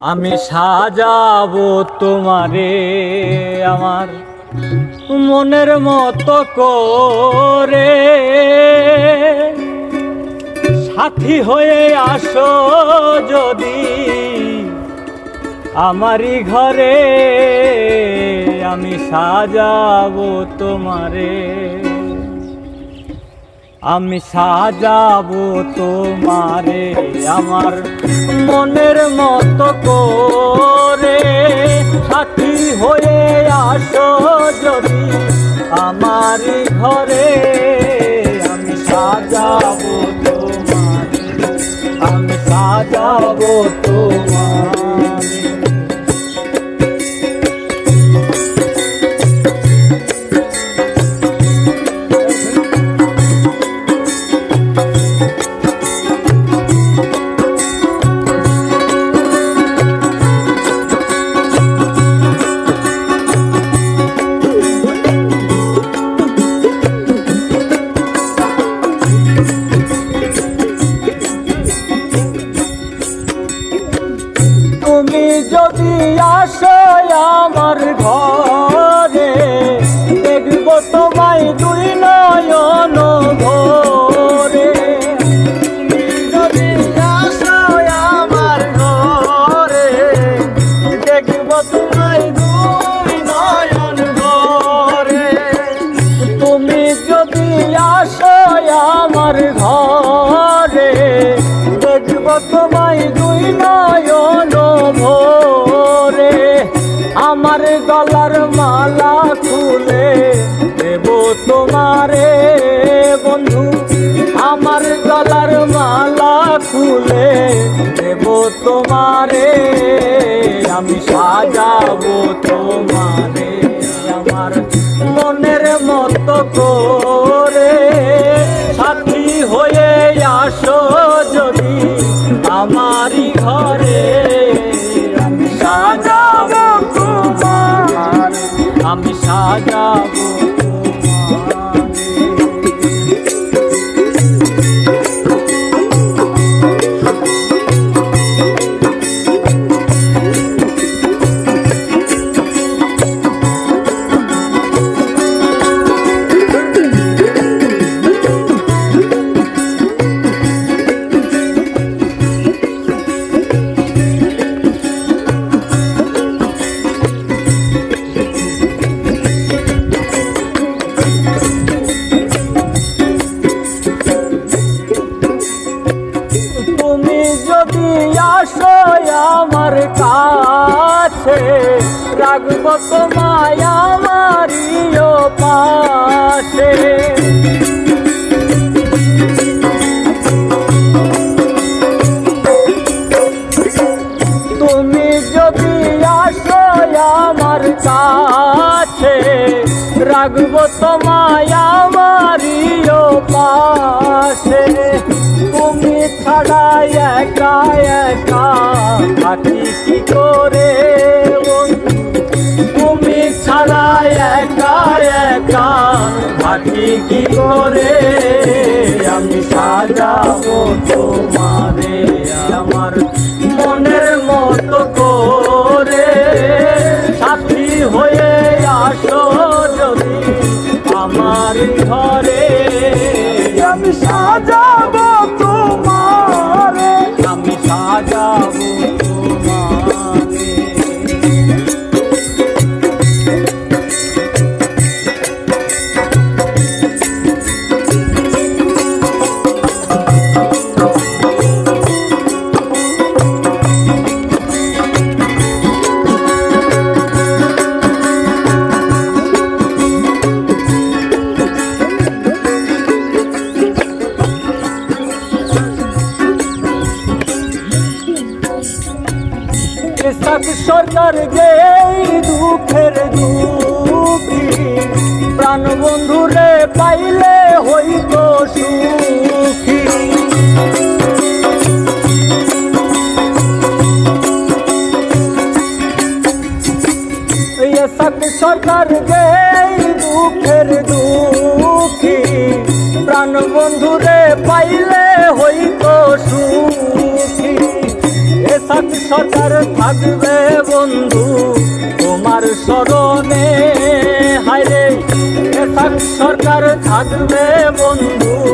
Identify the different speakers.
Speaker 1: আমি সাজাবো তোমারে আমার মনের মতো করে, সাথী হয়ে আসো যদি আমারই ঘরে। আমি সাজাবো তোমারে, আমি সাজাবো তোমারে আমার মনের মতো করে, সাথী হয়ে আসো যদি আমারই ঘরে। আমি সাজাবো তোমারে, আমি সাজাবো তোমারে। তুমি যদি আসো আমার ঘরে, দেখবো তোমায় দুই নয়ন ভরে। তুমি যদি আসো আমার ঘরে, দেখবো তোমায় দুই নয়ন ভরে। তুমি যদি আসো আমার ঘরে, দেখবো তোমায় দুই নয়ন ভরে। আমার গলার মালা খুলে দেব তোমারে বন্ধু, আমার গলার মালা খুলে দেব তোমারে। আমি সাজাবো তোমারে আমার মনের মতো করে, সাথী হয়ে আসো যদি আমারই ঘরে। আমি সাজাবো তোমার, আমি সাজাবো যদি আসো আমার কাছে, রাখবো তোমায় আমারই পাশে। তুমি যদি আসো আমার কাছে, রাখবো তোমায় আমারই পাশে। তুমি ছাড়া একা একা থাকি কি করে, তুমি ছাড়া একা একা থাকি কি করে। আমি সাজাবো তোমারে আমার মনের মতো করে, সাথী হয়ে আসো যদি আমার ঘরে। আমি সাজাবো তোমারে, আমি সাজাবো তোমারে। সরকার যে দুঃখের দুঃখী, প্রাণ বন্ধুরে পাইলে হইত সুখী। সরকার যে দুঃখের দুঃখী, প্রাণ বন্ধুরে পাইলে হইত সুখী। সরকার থাকবে বন্ধু তোমার স্মরণে, হায়রে এসাক সরকার থাকবে বন্ধু